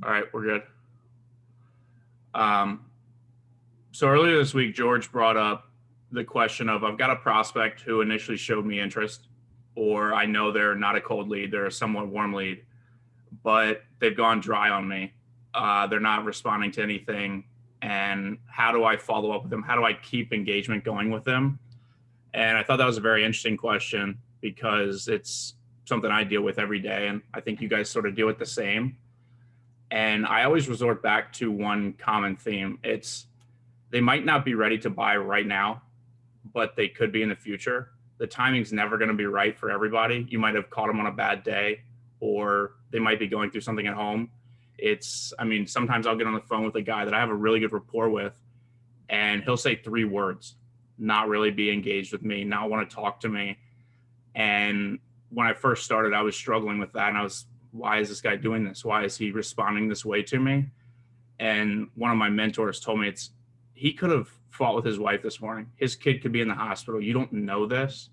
All right, we're good. Um, so earlier this week, George brought up the question of I've got a prospect who initially showed me interest, or I know they're not a cold lead, they're a somewhat warm lead, but they've gone dry on me. They're not responding to anything. And how do I follow up with them? How do I keep engagement going with them? And I thought that was a very interesting question because it's something I deal with every day. And I think you guys sort of deal with the same. And I always resort back to one common theme. It's they might not be ready to buy right now, but they could be in the future. The timing's never going to be right for everybody. You might have caught them on a bad day, or they might be going through something at home. Sometimes I'll get on the phone with a guy that I have a really good rapport with, and he'll say 3 words, not really be engaged with me, not want to talk to me. And when I first started, I was struggling with that. And why is this guy doing this? Why is he responding this way to me? And one of my mentors told me he could have fought with his wife this morning. His kid could be in the hospital. You don't know this.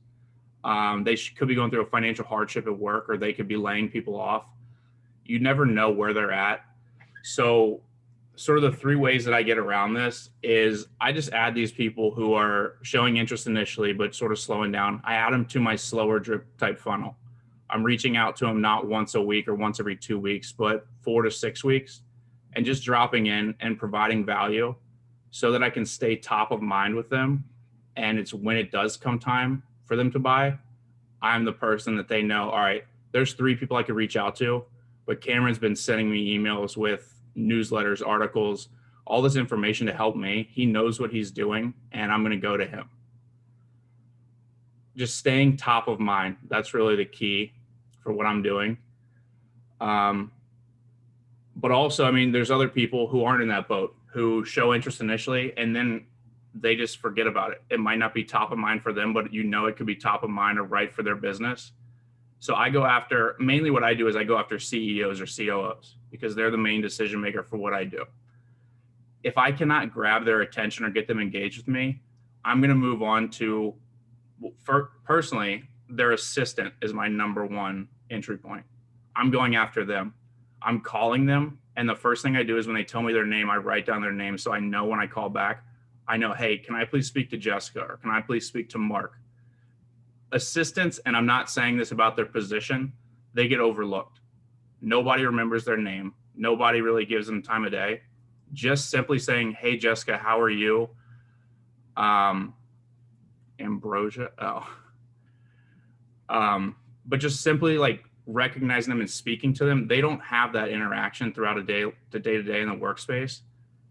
They could be going through a financial hardship at work, or they could be laying people off. You never know where they're at. So sort of the 3 ways that I get around this is I just add these people who are showing interest initially, but sort of slowing down. I add them to my slower drip type funnel. I'm reaching out to them not once a week or once every 2 weeks, but 4 to 6 weeks, and just dropping in and providing value so that I can stay top of mind with them. And it's when it does come time for them to buy, I'm the person that they know, all right, there's 3 people I could reach out to, but Cameron's been sending me emails with newsletters, articles, all this information to help me. He knows what he's doing, and I'm going to go to him. Just staying top of mind. That's really the key for what I'm doing. But also, there's other people who aren't in that boat, who show interest initially, and then they just forget about it. It might not be top of mind for them, but it could be top of mind or right for their business. So mainly what I do is I go after CEOs or COOs because they're the main decision maker for what I do. If I cannot grab their attention or get them engaged with me, I'm going to move on to, personally, their assistant is my number 1 entry point. I'm going after them. I'm calling them. And the first thing I do is when they tell me their name, I write down their name. So I know when I call back, I know, hey, can I please speak to Jessica, or can I please speak to Mark? Assistants, and I'm not saying this about their position, they get overlooked. Nobody remembers their name. Nobody really gives them time of day. Just simply saying, hey, Jessica, how are you? Ambrosia. But just simply like recognizing them and speaking to them, they don't have that interaction throughout the day-to-day in the workspace.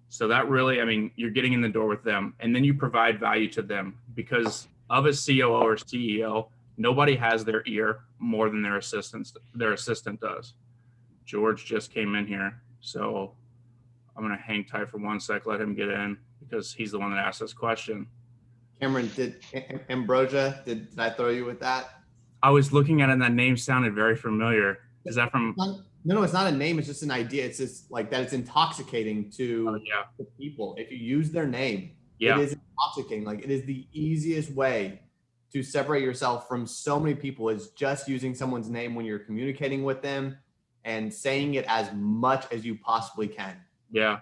So that really, you're getting in the door with them, and then you provide value to them because of a COO or CEO, nobody has their ear more than their assistant does. George just came in here, so I'm going to hang tight for 1 sec, let him get in because he's the one that asked this question. Cameron, did Ambrosia, did I throw you with that? I was looking at it and that name sounded very familiar. Is that from? No, it's not a name. It's just an idea. It's just like that. It's intoxicating to people. If you use their name, it is intoxicating. Like it is the easiest way to separate yourself from so many people is just using someone's name when you're communicating with them and saying it as much as you possibly can. Yeah.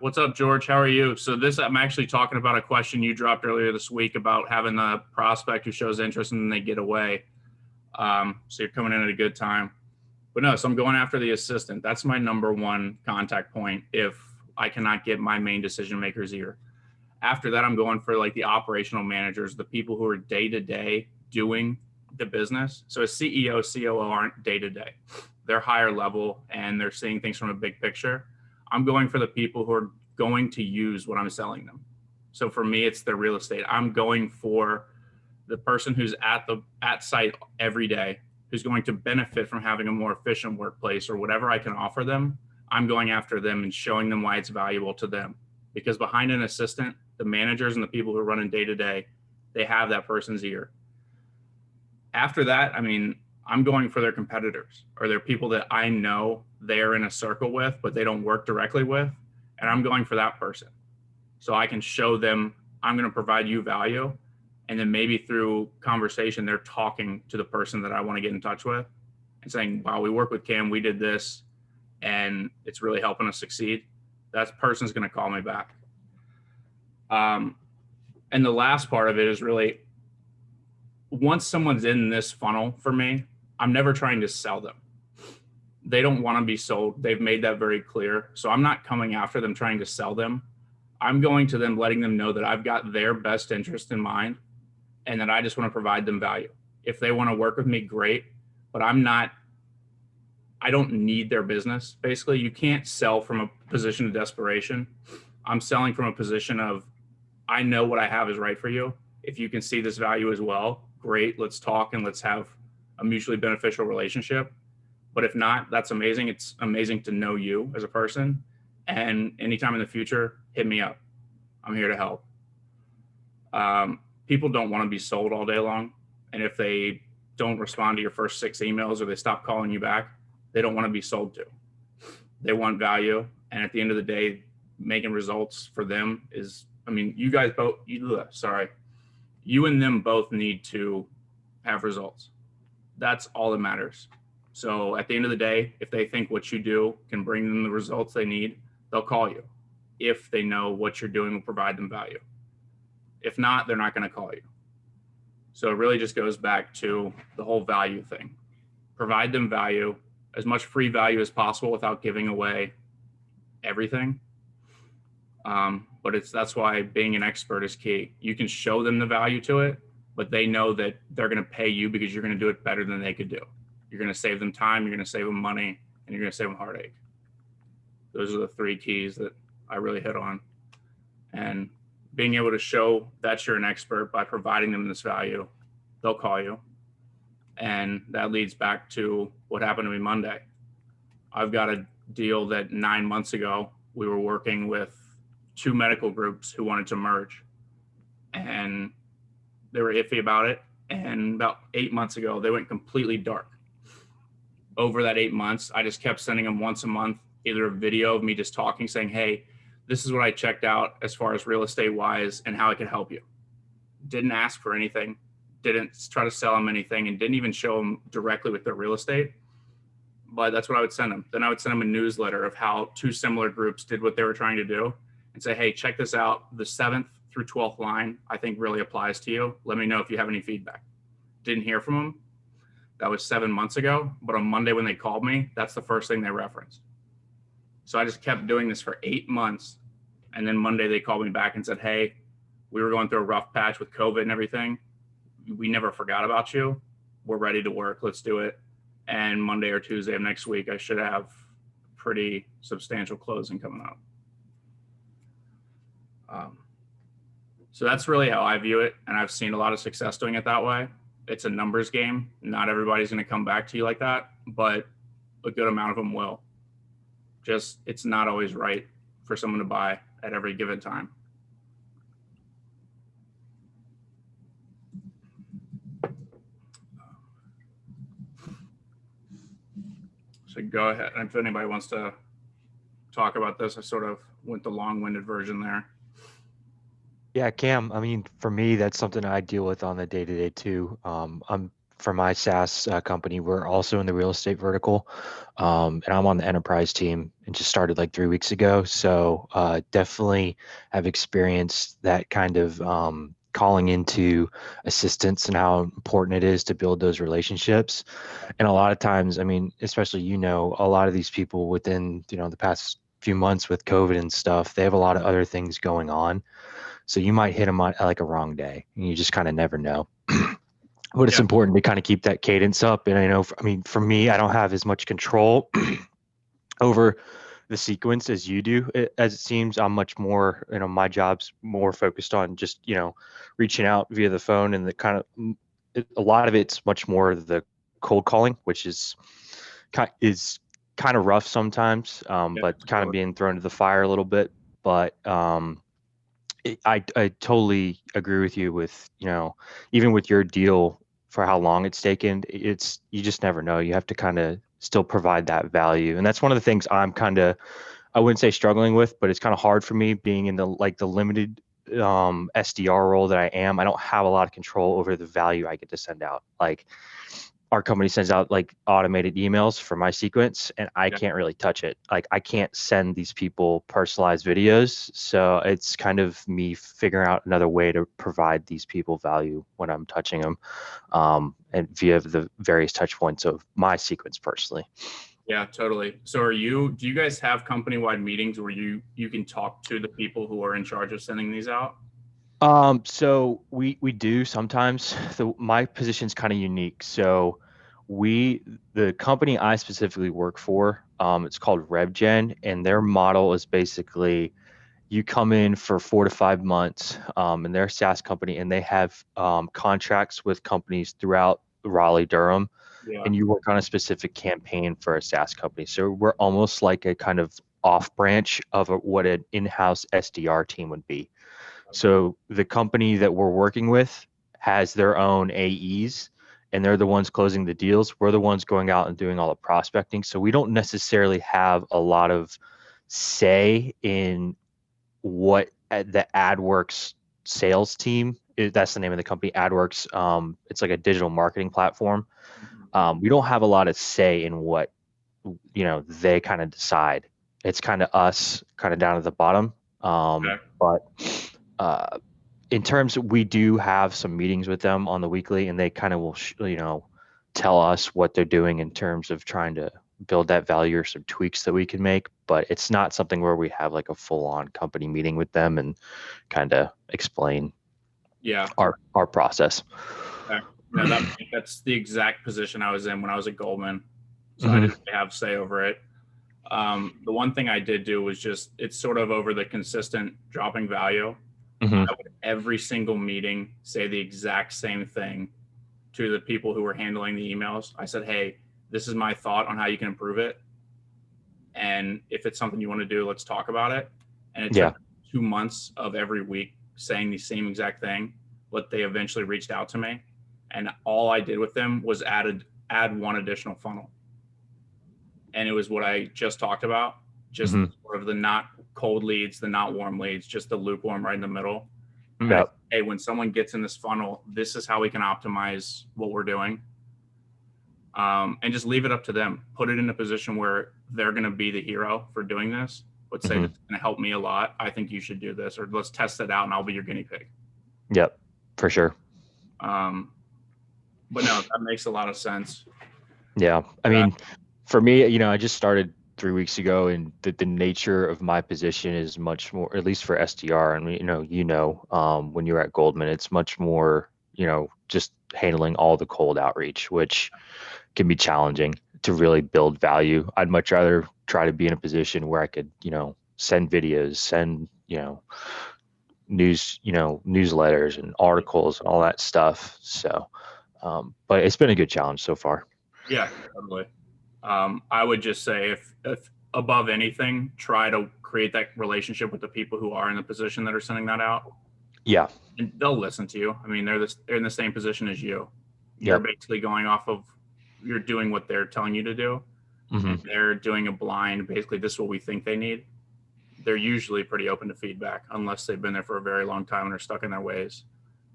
What's up, George? How are you? So I'm actually talking about a question you dropped earlier this week about having a prospect who shows interest and then they get away. So you're coming in at a good time. But no, so I'm going after the assistant. That's my number 1 contact point if I cannot get my main decision maker's ear. After that, I'm going for like the operational managers, the people who are day-to-day doing the business. So a CEO, COO aren't day-to-day. They're higher level and they're seeing things from a big picture. I'm going for the people who are going to use what I'm selling them. So for me, it's their real estate. I'm going for the person who's at site every day, who's going to benefit from having a more efficient workplace or whatever I can offer them. I'm going after them and showing them why it's valuable to them. Because behind an assistant, the managers and the people who are running day-to-day, they have that person's ear. After that, I'm going for their competitors or their people that I know they're in a circle with, but they don't work directly with. And I'm going for that person. So I can show them, I'm going to provide you value. And then maybe through conversation, they're talking to the person that I want to get in touch with and saying, wow, we work with Cam, we did this. and it's really helping us succeed, that person's going to call me back. And the last part of it is really, once someone's in this funnel for me, I'm never trying to sell them. They don't want to be sold. They've made that very clear. So I'm not coming after them trying to sell them. I'm going to them, letting them know that I've got their best interest in mind and that I just want to provide them value. If they want to work with me, great, but I don't need their business. Basically, you can't sell from a position of desperation. I'm selling from a position of, I know what I have is right for you. If you can see this value as well, great, let's talk and let's have a mutually beneficial relationship. But if not, that's amazing. It's amazing to know you as a person. And anytime in the future, hit me up. I'm here to help. People don't want to be sold all day long. And if they don't respond to your first 6 emails or they stop calling you back, they don't want to be sold to. They want value. And at the end of the day, making results for them is, I mean, you guys both, you and them both need to have results. That's all that matters. So at the end of the day, if they think what you do can bring them the results they need, they'll call you. If they know what you're doing will provide them value. If not, they're not going to call you. So it really just goes back to the whole value thing. Provide them value, as much free value as possible without giving away everything. But that's why being an expert is key. You can show them the value to it, but they know that they're going to pay you because you're going to do it better than they could do. You're going to save them time, you're going to save them money, and you're going to save them heartache. Those are the 3 keys that I really hit on. And being able to show that you're an expert by providing them this value, they'll call you. And that leads back to what happened to me Monday. I've got a deal that 9 months ago, we were working with 2 medical groups who wanted to merge. And they were iffy about it. And about 8 months ago, they went completely dark. Over that 8 months, I just kept sending them once a month, either a video of me just talking, saying, hey, this is what I checked out as far as real estate wise and how I could help you. Didn't ask for anything, didn't try to sell them anything, and didn't even show them directly with their real estate. But that's what I would send them. Then I would send them a newsletter of how 2 similar groups did what they were trying to do and say, hey, check this out. The 7th through 12th line, I think really applies to you. Let me know if you have any feedback. Didn't hear from them. That was 7 months ago. But on Monday when they called me, that's the first thing they referenced. So I just kept doing this for 8 months. And then Monday they called me back and said, hey, we were going through a rough patch with COVID and everything. We never forgot about you. We're ready to work. Let's do it. And Monday or Tuesday of next week, I should have pretty substantial closing coming up. So that's really how I view it. And I've seen a lot of success doing it that way. It's a numbers game. Not everybody's going to come back to you like that, but a good amount of them will. Just, it's not always right for someone to buy at every given time. So go ahead. And if anybody wants to talk about this, I sort of went the long-winded version there. Yeah, Cam, I mean, for me, that's something I deal with on the day-to-day too. For my SaaS company, we're also in the real estate vertical, and I'm on the enterprise team and just started like 3 weeks ago. So definitely have experienced that kind of calling into assistance and how important it is to build those relationships. And a lot of times, I mean, especially, a lot of these people within, the past few months with COVID and stuff, they have a lot of other things going on. So you might hit them on like a wrong day and you just kind of never know. But it's important to kind of keep that cadence up. And I know, for me, I don't have as much control over the sequence as you do. As it seems, I'm much more, my job's more focused on just, reaching out via the phone, and the kind of, a lot of it's much more the cold calling, which is kind of rough sometimes, but kind of being thrown to the fire a little bit. But I totally agree with you with, even with your deal for how long it's taken, you just never know. You have to kind of still provide that value. And that's one of the things I'm kind of, I wouldn't say struggling with, but it's kind of hard for me being in the limited SDR role that I am. I don't have a lot of control over the value I get to send out. Like our company sends out like automated emails for my sequence, and I can't really touch it. Like I can't send these people personalized videos. So it's kind of me figuring out another way to provide these people value when I'm touching them, and via the various touch points of my sequence personally. Yeah, totally. So do you guys have company-wide meetings where you can talk to the people who are in charge of sending these out? So we do sometimes. My position's kind of unique. So the company I specifically work for, it's called RevGen, and their model is basically you come in for 4 to 5 months, and they're a SaaS company, and they have contracts with companies throughout Raleigh, Durham, Yeah. and you work on a specific campaign for a SaaS company. So we're almost like a kind of off branch of what an in-house SDR team would be. So the company that we're working with has their own AEs, and they're the ones closing the deals. We're the ones going out and doing all the prospecting. So we don't necessarily have a lot of say in what the AdWorks sales team is. That's the name of the company, AdWorks. It's like a digital marketing platform. We don't have a lot of say in what they kind of decide. It's kind of us, kind of down at the bottom. Okay. But in terms, we do have some meetings with them on the weekly, and they kind of will, tell us what they're doing in terms of trying to build that value or some tweaks that we can make. But it's not something where we have like a full-on company meeting with them and kind of explain our process. Okay. No, that's the exact position I was in when I was at Goldman. So I didn't have say over it. The one thing I did do was it's sort of over the consistent dropping value. I would every single meeting say the exact same thing to the people who were handling the emails. I said, hey, this is my thought on how you can improve it. And if it's something you want to do, let's talk about it. And it took 2 months of every week saying the same exact thing, but they eventually reached out to me. And all I did with them was add one additional funnel. And it was what I just talked about, just sort of the not cold leads, the not warm leads, just the lukewarm right in the middle. Yep. Hey, when someone gets in this funnel, this is how we can optimize what we're doing. And just leave it up to them. Put it in a position where they're going to be the hero for doing this. But say this is going to help me a lot. I think you should do this, or let's test it out, and I'll be your guinea pig. Yep, for sure. But no, that makes a lot of sense. Yeah, I mean, for me, I just started 3 weeks ago, and the nature of my position is much more, at least for SDR. And when you're at Goldman, it's much more, just handling all the cold outreach, which can be challenging to really build value. I'd much rather try to be in a position where I could, send videos, send, newsletters and articles and all that stuff. So, but it's been a good challenge so far. Yeah, totally. I would just say if above anything, try to create that relationship with the people who are in the position that are sending that out. Yeah. And they'll listen to you. I mean, they're in the same position as you. You're basically going off of, you're doing what they're telling you to do. And they're doing a blind, basically this is what we think they need. They're usually pretty open to feedback unless they've been there for a very long time and are stuck in their ways.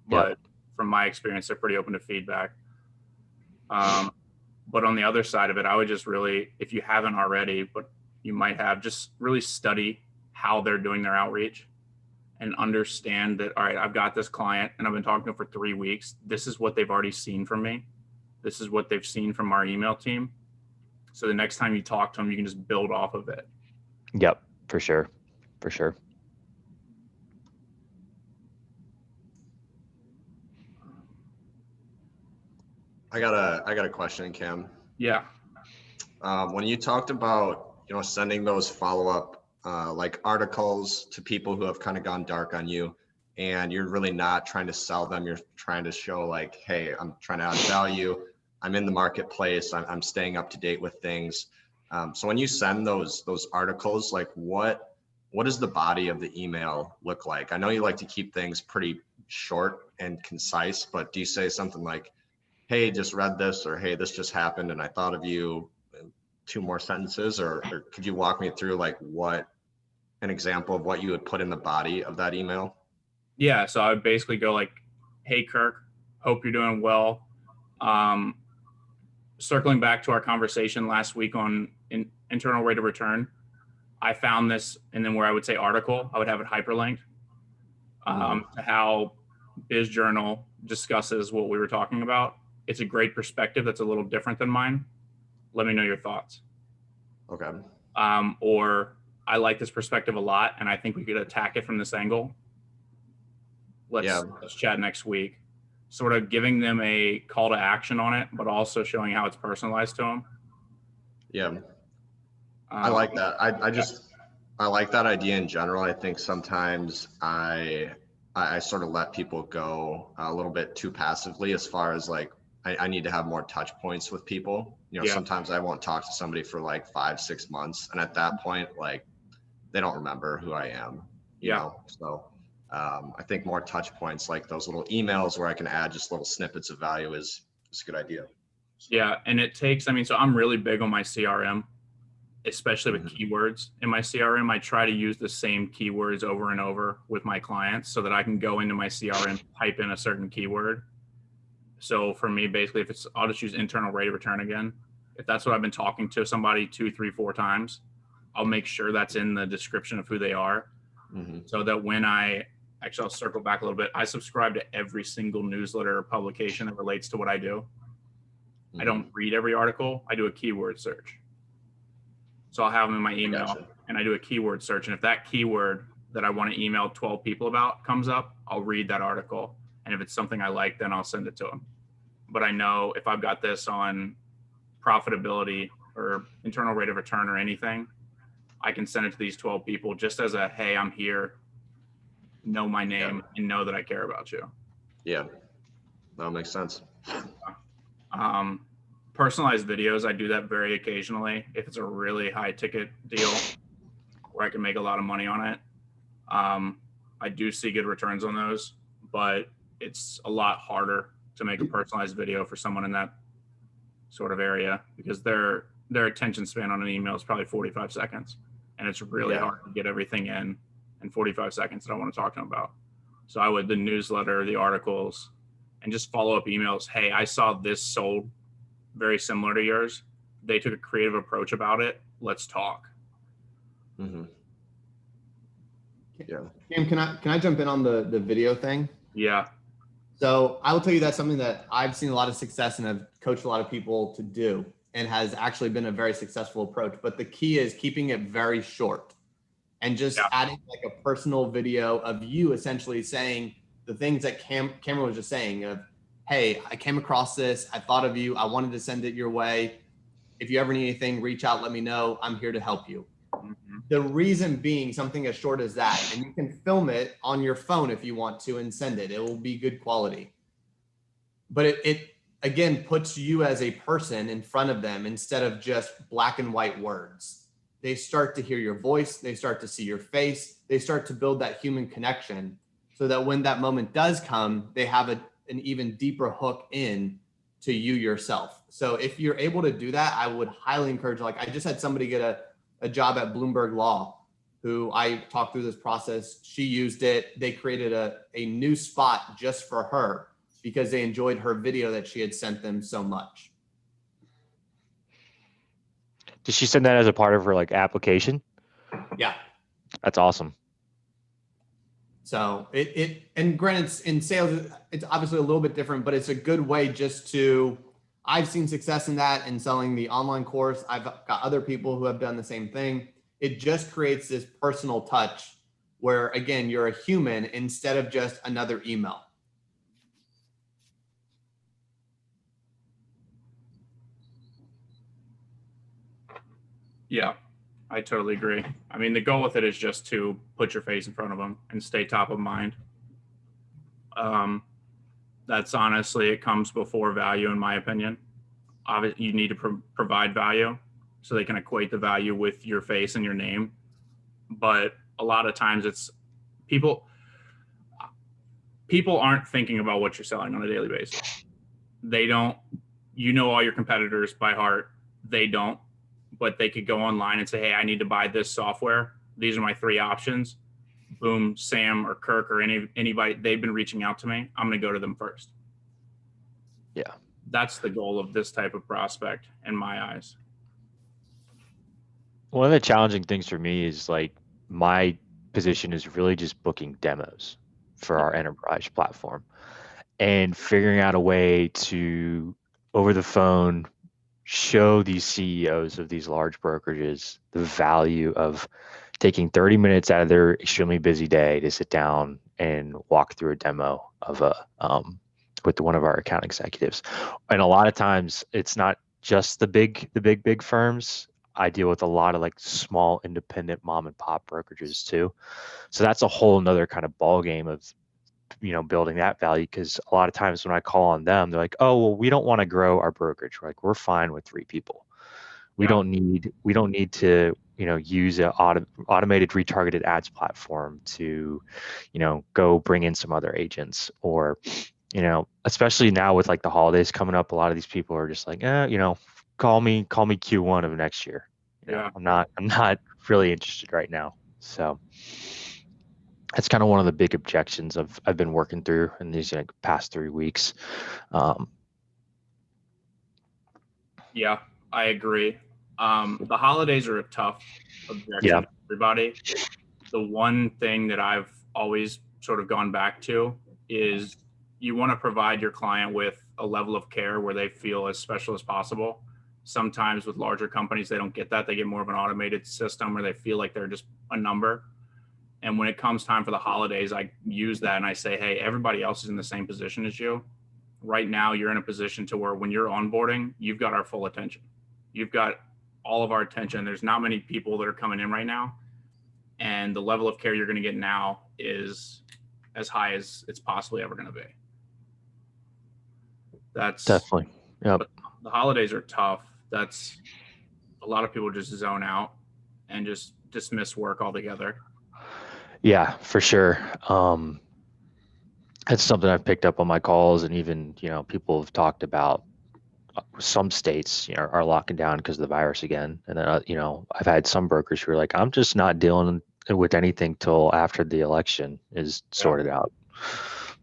But from my experience, they're pretty open to feedback. But on the other side of it, I would just really, if you haven't already, but you might have, just really study how they're doing their outreach and understand that, all right, I've got this client and I've been talking to them for 3 weeks. This is what they've already seen from me. This is what they've seen from our email team. So the next time you talk to them, you can just build off of it. Yep, for sure. For sure. I got a question, Cam. Yeah. When you talked about, sending those follow-up like articles to people who have kind of gone dark on you, and you're really not trying to sell them, you're trying to show like, hey, I'm trying to add value. I'm in the marketplace. I'm staying up to date with things. So when you send those articles, like what does the body of the email look like? I know you like to keep things pretty short and concise, but do you say something like, hey, just read this, or hey, this just happened and I thought of you, 2 more sentences, or could you walk me through like an example of what you would put in the body of that email? Yeah. So I would basically go like, hey, Kirk, hope you're doing well. circling back to our conversation last week on internal rate of return, I found this, and then where I would say article, I would have it hyperlinked to how BizJournal discusses what we were talking about. It's a great perspective that's a little different than mine. Let me know your thoughts. Okay. Or I like this perspective a lot, and I think we could attack it from this angle. Let's chat next week. Sort of giving them a call to action on it, but also showing how it's personalized to them. Yeah. I like that. I like that idea in general. I think sometimes I sort of let people go a little bit too passively as far as like, I need to have more touch points with people. Sometimes I won't talk to somebody for like 5-6 months. And at that point, like they don't remember who I am, you know? So I think more touch points, like those little emails where I can add just little snippets of value is a good idea. Yeah. And it takes, so I'm really big on my CRM, especially with keywords in my CRM. I try to use the same keywords over and over with my clients so that I can go into my CRM, type in a certain keyword. So for me, basically, I'll just use internal rate of return again. If that's what I've been talking to somebody 2, 3, 4 times, I'll make sure that's in the description of who they are. So that when I'll circle back a little bit. I subscribe to every single newsletter or publication that relates to what I do. I don't read every article. I do a keyword search. So I'll have them in my email and I do a keyword search. And if that keyword that I want to email 12 people about comes up, I'll read that article. And if it's something I like, then I'll send it to them. But I know if I've got this on profitability or internal rate of return or anything, I can send it to these 12 people just as a, hey, I'm here, know my name, and know that I care about you. Yeah, that makes sense. Personalized videos, I do that very occasionally if it's a really high ticket deal where I can make a lot of money on it. I do see good returns on those, but it's a lot harder to make a personalized video for someone in that sort of area because their attention span on an email is probably 45 seconds. And it's really hard to get everything in 45 seconds that I want to talk to them about. So I would, the newsletter, the articles, and just follow up emails. Hey, I saw this sold very similar to yours. They took a creative approach about it. Let's talk. Yeah. Cam, can I jump in on the video thing? Yeah. So I will tell you that's something that I've seen a lot of success and have coached a lot of people to do and has actually been a very successful approach. But the key is keeping it very short and just adding like a personal video of you essentially saying the things that Cameron was just saying of, hey, I came across this. I thought of you. I wanted to send it your way. If you ever need anything, reach out, let me know. I'm here to help you. The reason being something as short as that, and you can film it on your phone if you want to and send it. It will be good quality. But it again puts you as a person in front of them instead of just black and white words. They start to hear your voice. They start to see your face. They start to build that human connection so that when that moment does come, they have an even deeper hook in to you yourself. So if you're able to do that, I would highly encourage, like I just had somebody get a job at Bloomberg Law who I talked through this process. She used it. They created a new spot just for her because they enjoyed her video that she had sent them so much. Did she send that as a part of her like application? Yeah. That's awesome. So and granted in sales, it's obviously a little bit different, but it's a good way just to, I've seen success in that in selling the online course. I've got other people who have done the same thing. It just creates this personal touch where, again, you're a human instead of just another email. Yeah, I totally agree. I mean, the goal with it is just to put your face in front of them and stay top of mind. That's honestly, it comes before value, in my opinion. Obviously, you need to provide value so they can equate the value with your face and your name. But a lot of times it's people aren't thinking about what you're selling on a daily basis. They don't, you know, all your competitors by heart. They don't, but they could go online and say, hey, I need to buy this software. These are my 3 options. Boom, Sam or Kirk or anybody, they've been reaching out to me. I'm going to go to them first. Yeah. that's the goal of this type of prospect in my eyes. One of the challenging things for me is like my position is really just booking demos for our enterprise platform and figuring out a way to, over the phone, show these CEOs of these large brokerages the value of taking 30 minutes out of their extremely busy day to sit down and walk through a demo of with one of our account executives. And a lot of times it's not just the big firms. I deal with a lot of like small independent mom and pop brokerages too. So that's a whole nother kind of ball game of, building that value, because a lot of times when I call on them, they're like, oh, well, we don't want to grow our brokerage. We're like, we're fine with 3 people. We don't need to, use an automated retargeted ads platform to, go bring in some other agents, or, especially now with like the holidays coming up, a lot of these people are just like, call me Q1 of next year. I'm not really interested right now. So that's kind of one of the big objections I've been working through in these past 3 weeks. Yeah, I agree. The holidays are a tough objection to everybody. The one thing that I've always sort of gone back to is you want to provide your client with a level of care where they feel as special as possible. Sometimes with larger companies, they don't get that. They get more of an automated system where they feel like they're just a number. And when it comes time for the holidays, I use that and I say, hey, everybody else is in the same position as you. Right now, you're in a position to where when you're onboarding, you've got our full attention. You've got all of our attention. There's not many people that are coming in right now. And the level of care you're going to get now is as high as it's possibly ever going to be. That's definitely. Yep. The holidays are tough. That's a lot of people just zone out and just dismiss work altogether. Yeah, for sure. That's something I've picked up on my calls, and even, people have talked about some states, are locking down because of the virus again. And then, I've had some brokers who are like, I'm just not dealing with anything till after the election is sorted out.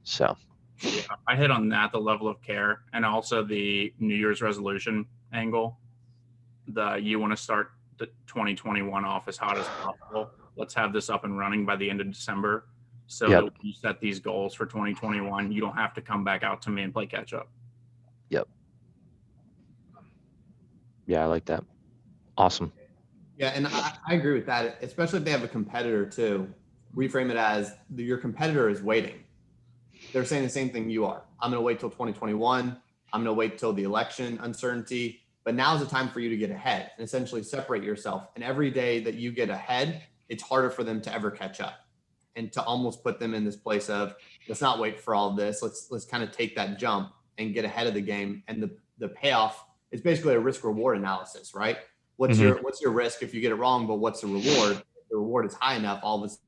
So yeah, I hit on that, the level of care, and also the New Year's resolution angle. You want to start the 2021 off as hot as possible. Let's have this up and running by the end of December, so that when you set these goals for 2021, you don't have to come back out to me and play catch up. Yep. Yeah, I like that. Awesome. Yeah, and I agree with that, especially if they have a competitor too. Reframe it as your competitor is waiting. They're saying the same thing you are. I'm going to wait till 2021. I'm going to wait till the election uncertainty. But now's the time for you to get ahead and essentially separate yourself. And every day that you get ahead, it's harder for them to ever catch up, and to almost put them in this place of, let's not wait for all of this. Let's kind of take that jump and get ahead of the game. And the payoff is basically a risk reward analysis, right? What's your risk if you get it wrong, but what's the reward? If the reward is high enough, all of a sudden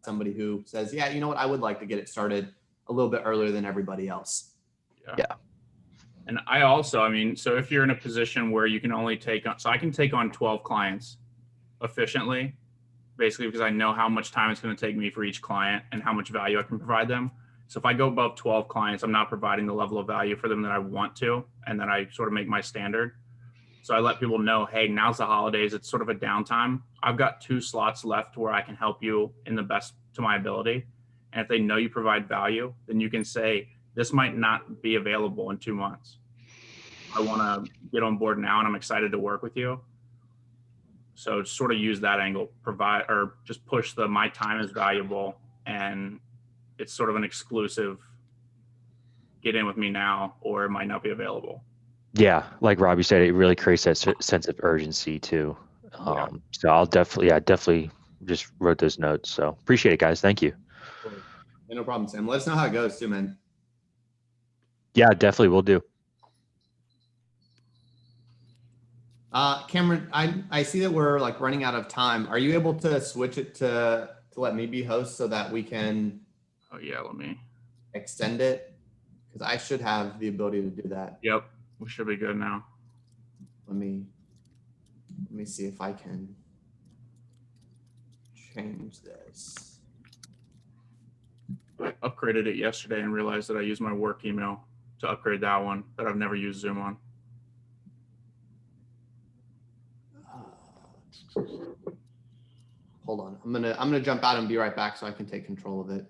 somebody who says, yeah, you know what, I would like to get it started a little bit earlier than everybody else. Yeah. And I also, so if you're in a position where you can only I can take on 12 clients efficiently, basically because I know how much time it's going to take me for each client and how much value I can provide them. So if I go above 12 clients, I'm not providing the level of value for them that I want to, and then I sort of make my standard. So I let people know, hey, now's the holidays. It's sort of a downtime. I've got 2 slots left where I can help you in the best to my ability. And if they know you provide value, then you can say, this might not be available in 2 months. I want to get on board now, and I'm excited to work with you. So sort of use that angle, provide, or just push my time is valuable, and it's sort of an exclusive, get in with me now, or it might not be available. Yeah, like Robbie said, it really creates that sense of urgency too. So I'll definitely just wrote those notes. So appreciate it, guys. Thank you. Yeah, no problem, Sam. Let us know how it goes too, man. Yeah, definitely will do. Cameron, I see that we're like running out of time. Are you able to switch it to let me be host so that we can let me extend it? Because I should have the ability to do that. Yep, we should be good now. Let me see if I can change this. I upgraded it yesterday and realized that I used my work email to upgrade that one that I've never used Zoom on. Hold on. I'm gonna jump out and be right back so I can take control of it.